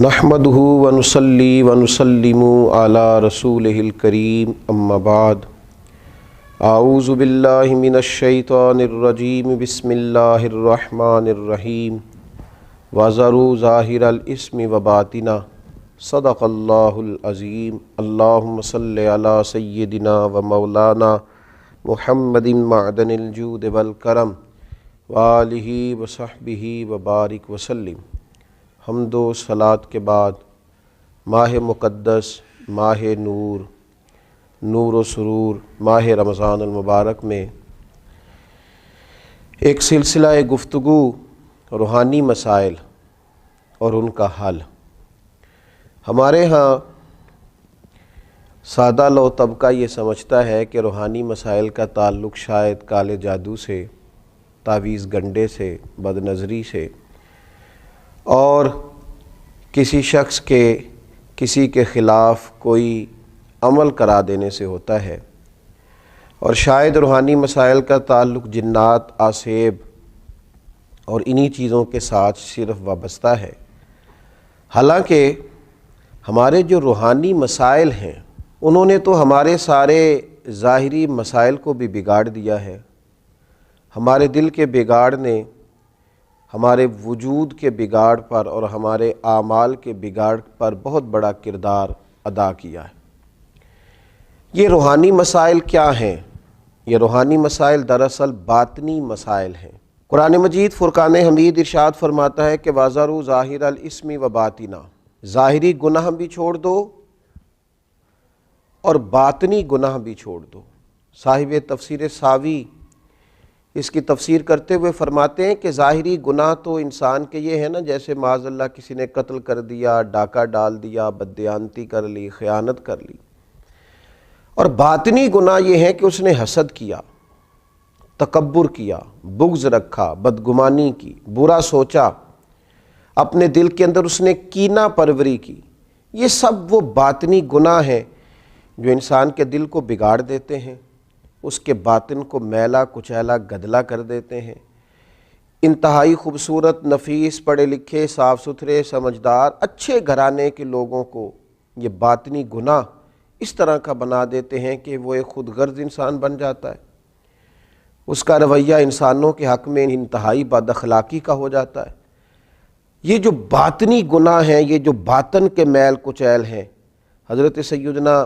نحمدہ ونصلی ونسلم علی رسولہ الکریم اما بعد اعوذ باللہ من الشیطان الرجیم بسم اللہ الرحمن الرحیم وذروا ظاہر الاسم وباطنہ صدق اللہ العظیم اللہم صلی علی سیدنا و مولانا محمد معدن الجود والکرم وآلہ وصحبہ وبارک وسلم۔ حمد و صلات کے بعد ماہ مقدس، ماہ نور، نور و سرور، ماہ رمضان المبارک میں ایک سلسلہ گفتگو روحانی مسائل اور ان کا حل۔ ہمارے ہاں سادہ لو طبقہ یہ سمجھتا ہے کہ روحانی مسائل کا تعلق شاید کالے جادو سے، تعویذ گنڈے سے، بد نظری سے اور کسی شخص کے کسی کے خلاف کوئی عمل کرا دینے سے ہوتا ہے، اور شاید روحانی مسائل کا تعلق جنات، آسیب اور انہی چیزوں کے ساتھ صرف وابستہ ہے۔ حالانکہ ہمارے جو روحانی مسائل ہیں انہوں نے تو ہمارے سارے ظاہری مسائل کو بھی بگاڑ دیا ہے۔ ہمارے دل کے بگاڑ نے ہمارے وجود کے بگاڑ پر اور ہمارے اعمال کے بگاڑ پر بہت بڑا کردار ادا کیا ہے۔ یہ روحانی مسائل کیا ہیں؟ یہ روحانی مسائل دراصل باطنی مسائل ہیں۔ قرآن مجید فرقان حمید ارشاد فرماتا ہے کہ وَذَرُوا ظَاهِرَ الْإِثْمِ وَبَاطِنَهُ، ظاہری گناہ بھی چھوڑ دو اور باطنی گناہ بھی چھوڑ دو۔ صاحب تفسیر ساوی اس کی تفسیر کرتے ہوئے فرماتے ہیں کہ ظاہری گناہ تو انسان کے یہ ہے نا، جیسے معاذ اللہ کسی نے قتل کر دیا، ڈاکہ ڈال دیا، بددیانتی کر لی، خیانت کر لی، اور باطنی گناہ یہ ہے کہ اس نے حسد کیا، تکبر کیا، بغض رکھا، بدگمانی کی، برا سوچا، اپنے دل کے اندر اس نے کینہ پروری کی۔ یہ سب وہ باطنی گناہ ہیں جو انسان کے دل کو بگاڑ دیتے ہیں، اس کے باطن کو میلا کچیلا گدلا کر دیتے ہیں۔ انتہائی خوبصورت، نفیس، پڑھے لکھے، صاف ستھرے، سمجھدار، اچھے گھرانے کے لوگوں کو یہ باطنی گناہ اس طرح کا بنا دیتے ہیں کہ وہ ایک خود غرض انسان بن جاتا ہے، اس کا رویہ انسانوں کے حق میں انتہائی بد اخلاقی کا ہو جاتا ہے۔ یہ جو باطنی گناہ ہیں، یہ جو باطن کے میل کچیل ہیں، حضرت سیدنا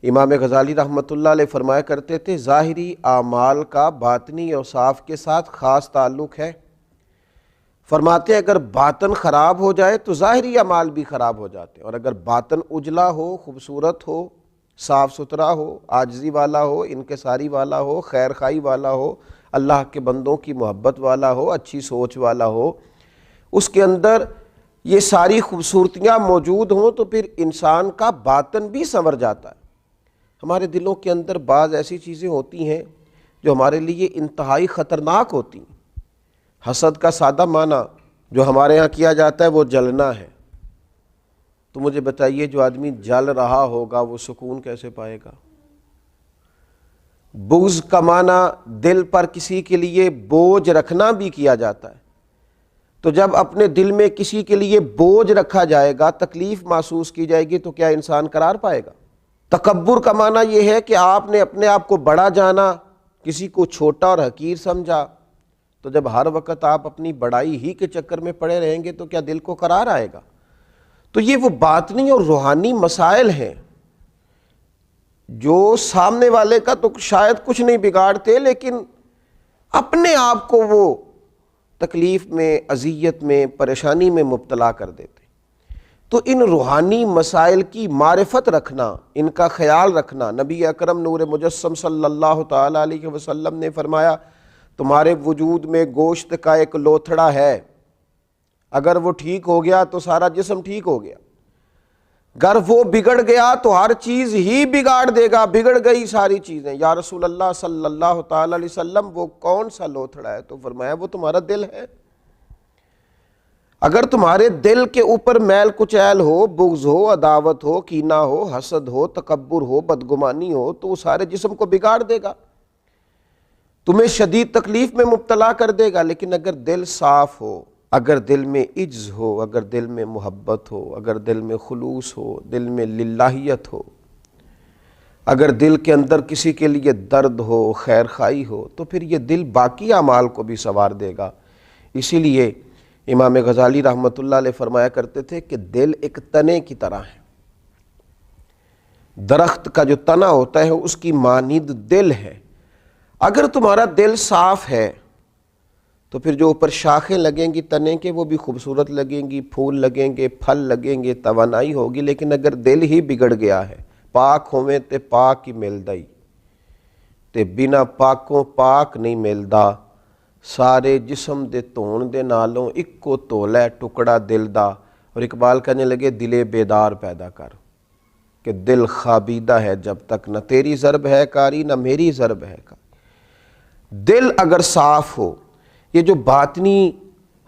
امام غزالی رحمۃ اللہ علیہ فرمایا کرتے تھے ظاہری اعمال کا باطنی اوصاف کے ساتھ خاص تعلق ہے۔ فرماتے ہیں اگر باطن خراب ہو جائے تو ظاہری اعمال بھی خراب ہو جاتے ہیں، اور اگر باطن اجلا ہو، خوبصورت ہو، صاف ستھرا ہو، عاجزی والا ہو، انکساری والا ہو، خیر خواہی والا ہو، اللہ کے بندوں کی محبت والا ہو، اچھی سوچ والا ہو، اس کے اندر یہ ساری خوبصورتیاں موجود ہوں تو پھر انسان کا باطن بھی سنور جاتا ہے۔ ہمارے دلوں کے اندر بعض ایسی چیزیں ہوتی ہیں جو ہمارے لیے انتہائی خطرناک ہوتی ہیں۔ حسد کا سادہ معنی جو ہمارے ہاں کیا جاتا ہے وہ جلنا ہے۔ تو مجھے بتائیے جو آدمی جل رہا ہوگا وہ سکون کیسے پائے گا؟ بغض کا معنی دل پر کسی کے لیے بوجھ رکھنا بھی کیا جاتا ہے۔ تو جب اپنے دل میں کسی کے لیے بوجھ رکھا جائے گا، تکلیف محسوس کی جائے گی، تو کیا انسان قرار پائے گا؟ تکبر کا معنی یہ ہے کہ آپ نے اپنے آپ کو بڑا جانا، کسی کو چھوٹا اور حقیر سمجھا، تو جب ہر وقت آپ اپنی بڑائی ہی کے چکر میں پڑے رہیں گے تو کیا دل کو قرار آئے گا؟ تو یہ وہ باطنی اور روحانی مسائل ہیں جو سامنے والے کا تو شاید کچھ نہیں بگاڑتے، لیکن اپنے آپ کو وہ تکلیف میں، اذیت میں، پریشانی میں مبتلا کر دیتے۔ تو ان روحانی مسائل کی معرفت رکھنا، ان کا خیال رکھنا، نبی اکرم نور مجسم صلی اللہ تعالیٰ علیہ وسلم نے فرمایا تمہارے وجود میں گوشت کا ایک لوتھڑا ہے، اگر وہ ٹھیک ہو گیا تو سارا جسم ٹھیک ہو گیا، اگر وہ بگڑ گیا تو ہر چیز ہی بگاڑ دے گا، بگڑ گئی ساری چیزیں۔ یا رسول اللہ صلی اللہ تعالیٰ علیہ وسلم وہ کون سا لوتھڑا ہے؟ تو فرمایا وہ تمہارا دل ہے۔ اگر تمہارے دل کے اوپر میل کچیل ہو، بغض ہو، عداوت ہو، کینہ ہو، حسد ہو، تکبر ہو، بدگمانی ہو، تو وہ سارے جسم کو بگاڑ دے گا، تمہیں شدید تکلیف میں مبتلا کر دے گا۔ لیکن اگر دل صاف ہو، اگر دل میں عجز ہو، اگر دل میں محبت ہو، اگر دل میں خلوص ہو، دل میں للہیت ہو، اگر دل کے اندر کسی کے لیے درد ہو، خیر خواہی ہو، تو پھر یہ دل باقی اعمال کو بھی سنوار دے گا۔ اسی لیے امام غزالی رحمۃ اللہ علیہ فرمایا کرتے تھے کہ دل ایک تنے کی طرح ہے، درخت کا جو تنا ہوتا ہے اس کی مانند دل ہے۔ اگر تمہارا دل صاف ہے تو پھر جو اوپر شاخیں لگیں گی تنے کے وہ بھی خوبصورت لگیں گی، پھول لگیں گے، پھل لگیں گے، توانائی ہوگی۔ لیکن اگر دل ہی بگڑ گیا ہے، پاک ہوویں تے پاک ہی ملدا ہی تے بنا پاکوں پاک نہیں ملدا، سارے جسم دے دھون دے نالوں اکو تولا ہے ٹکڑا دل دا۔ اور اقبال کہنے لگے دل بیدار پیدا کر، کہ دل خوابیدہ ہے جب تک، نہ تیری ضرب ہے کاری نہ میری ضرب ہے کاری۔ دل اگر صاف ہو، یہ جو باطنی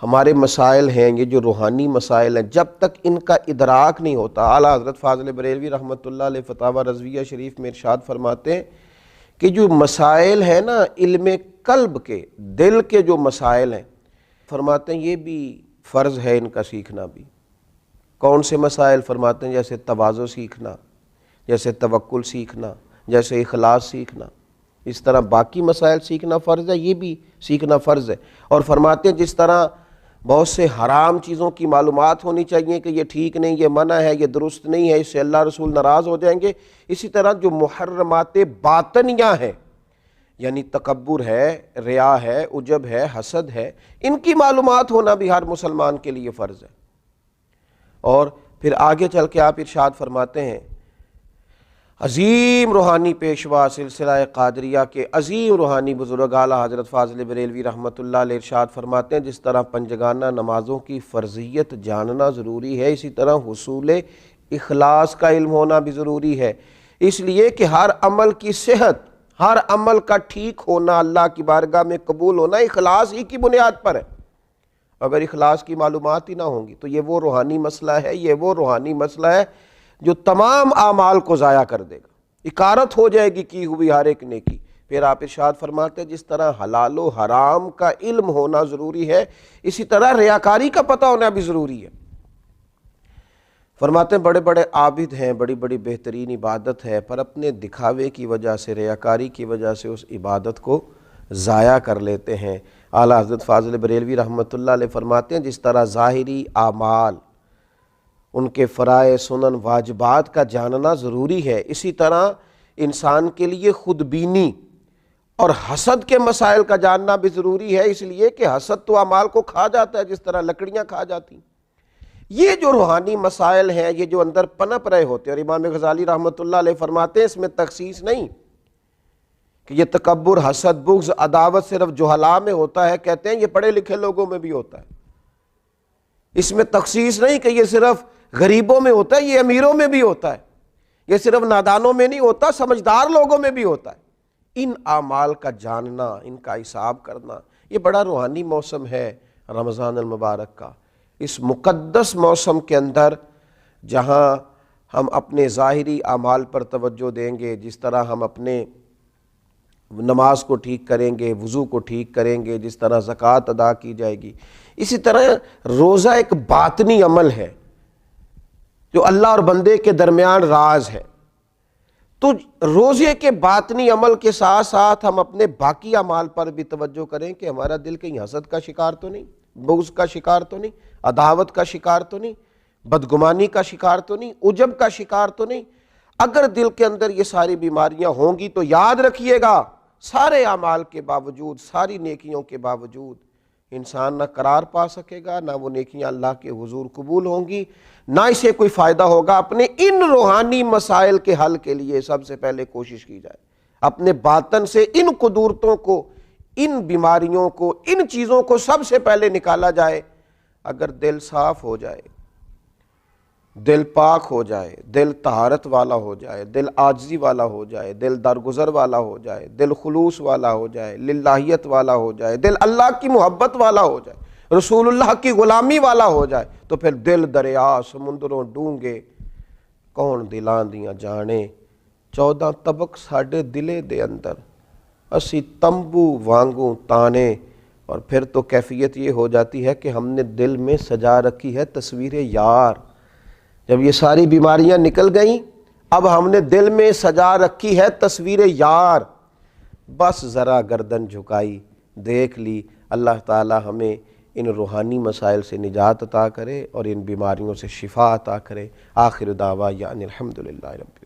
ہمارے مسائل ہیں، یہ جو روحانی مسائل ہیں، جب تک ان کا ادراک نہیں ہوتا، اعلیٰ حضرت فاضل بریلوی رحمۃ اللہ علیہ فتاوی رضویہ شریف میں ارشاد فرماتے ہیں کہ جو مسائل ہیں نا علم قلب کے، دل کے جو مسائل ہیں، فرماتے ہیں یہ بھی فرض ہے ان کا سیکھنا بھی۔ کون سے مسائل؟ فرماتے ہیں جیسے تواضع سیکھنا، جیسے توکل سیکھنا، جیسے اخلاص سیکھنا، اس طرح باقی مسائل سیکھنا فرض ہے، یہ بھی سیکھنا فرض ہے۔ اور فرماتے ہیں جس طرح بہت سے حرام چیزوں کی معلومات ہونی چاہیے کہ یہ ٹھیک نہیں، یہ منع ہے، یہ درست نہیں ہے، اس سے اللہ رسول ناراض ہو جائیں گے، اسی طرح جو محرمات باطنیہ ہیں، یعنی تکبر ہے، ریا ہے، عجب ہے، حسد ہے، ان کی معلومات ہونا بھی ہر مسلمان کے لیے فرض ہے۔ اور پھر آگے چل کے آپ ارشاد فرماتے ہیں عظیم روحانی پیشوا سلسلہ قادریہ کے عظیم روحانی بزرگ اعلیٰ حضرت فاضل بریلوی رحمۃ اللہ علیہ ارشاد فرماتے ہیں جس طرح پنجگانہ نمازوں کی فرضیت جاننا ضروری ہے، اسی طرح حصول اخلاص کا علم ہونا بھی ضروری ہے، اس لیے کہ ہر عمل کی صحت، ہر عمل کا ٹھیک ہونا، اللہ کی بارگاہ میں قبول ہونا اخلاص ہی کی بنیاد پر ہے۔ اگر اخلاص کی معلومات ہی نہ ہوں گی تو یہ وہ روحانی مسئلہ ہے، یہ وہ روحانی مسئلہ ہے جو تمام اعمال کو ضائع کر دے گا، اکارت ہو جائے گی کی ہوئی ہر ایک نیکی۔ پھر آپ ارشاد فرماتے ہیں جس طرح حلال و حرام کا علم ہونا ضروری ہے، اسی طرح ریاکاری کا پتہ ہونا بھی ضروری ہے۔ فرماتے ہیں بڑے بڑے عابد ہیں، بڑی بڑی بہترین عبادت ہے، پر اپنے دکھاوے کی وجہ سے، ریاکاری کی وجہ سے اس عبادت کو ضائع کر لیتے ہیں۔ اعلیٰ حضرت فاضل بریلوی رحمۃ اللہ علیہ فرماتے ہیں جس طرح ظاہری اعمال، ان کے فرائض، سنن، واجبات کا جاننا ضروری ہے، اسی طرح انسان کے لیے خود بینی اور حسد کے مسائل کا جاننا بھی ضروری ہے، اس لیے کہ حسد تو اعمال کو کھا جاتا ہے جس طرح لکڑیاں کھا جاتی ہیں۔ یہ جو روحانی مسائل ہیں، یہ جو اندر پنپ رہے ہوتے ہیں، اور امام غزالی رحمۃ اللہ علیہ فرماتے ہیں اس میں تخصیص نہیں کہ یہ تکبر، حسد، بغض، عداوت صرف جہلاء میں ہوتا ہے، کہتے ہیں یہ پڑھے لکھے لوگوں میں بھی ہوتا ہے۔ اس میں تخصیص نہیں کہ یہ صرف غریبوں میں ہوتا ہے، یہ امیروں میں بھی ہوتا ہے، یہ صرف نادانوں میں نہیں ہوتا، سمجھدار لوگوں میں بھی ہوتا ہے۔ ان اعمال کا جاننا، ان کا حساب کرنا، یہ بڑا روحانی موسم ہے رمضان المبارک کا۔ اس مقدس موسم کے اندر جہاں ہم اپنے ظاہری اعمال پر توجہ دیں گے، جس طرح ہم اپنے نماز کو ٹھیک کریں گے، وضو کو ٹھیک کریں گے، جس طرح زکوٰۃ ادا کی جائے گی، اسی طرح روزہ ایک باطنی عمل ہے جو اللہ اور بندے کے درمیان راز ہے۔ تو روزے کے باطنی عمل کے ساتھ ساتھ ہم اپنے باقی اعمال پر بھی توجہ کریں کہ ہمارا دل کہیں حسد کا شکار تو نہیں، بغض کا شکار تو نہیں، عداوت کا شکار تو نہیں، بدگمانی کا شکار تو نہیں، عجب کا شکار تو نہیں۔ اگر دل کے اندر یہ ساری بیماریاں ہوں گی تو یاد رکھیے گا سارے اعمال کے باوجود، ساری نیکیوں کے باوجود انسان نہ قرار پا سکے گا، نہ وہ نیکیاں اللہ کے حضور قبول ہوں گی، نہ اسے کوئی فائدہ ہوگا۔ اپنے ان روحانی مسائل کے حل کے لیے سب سے پہلے کوشش کی جائے، اپنے باطن سے ان قدورتوں کو، ان بیماریوں کو، ان چیزوں کو سب سے پہلے نکالا جائے۔ اگر دل صاف ہو جائے، دل پاک ہو جائے، دل طہارت والا ہو جائے، دل عاجزی والا ہو جائے، دل درگزر والا ہو جائے، دل خلوص والا ہو جائے، للہیت والا ہو جائے، دل اللہ کی محبت والا ہو جائے، رسول اللہ کی غلامی والا ہو جائے، تو پھر دل دریا سمندروں ڈونگے کون دلاں دیاں جانے، 14 طبق ساڈے دلے دے اندر، اسی تمبو وانگوں تانے، اور پھر تو کیفیت یہ ہو جاتی ہے کہ ہم نے دل میں سجا رکھی ہے تصویر یار. جب یہ ساری بیماریاں نکل گئیں اب ہم نے دل میں سجا رکھی ہے تصویر یار. بس ذرا گردن جھکائی دیکھ لی. اللہ تعالی ہمیں ان روحانی مسائل سے نجات عطا کرے اور ان بیماریوں سے شفا عطا کرے. آخر دعوانا الحمدللہ رب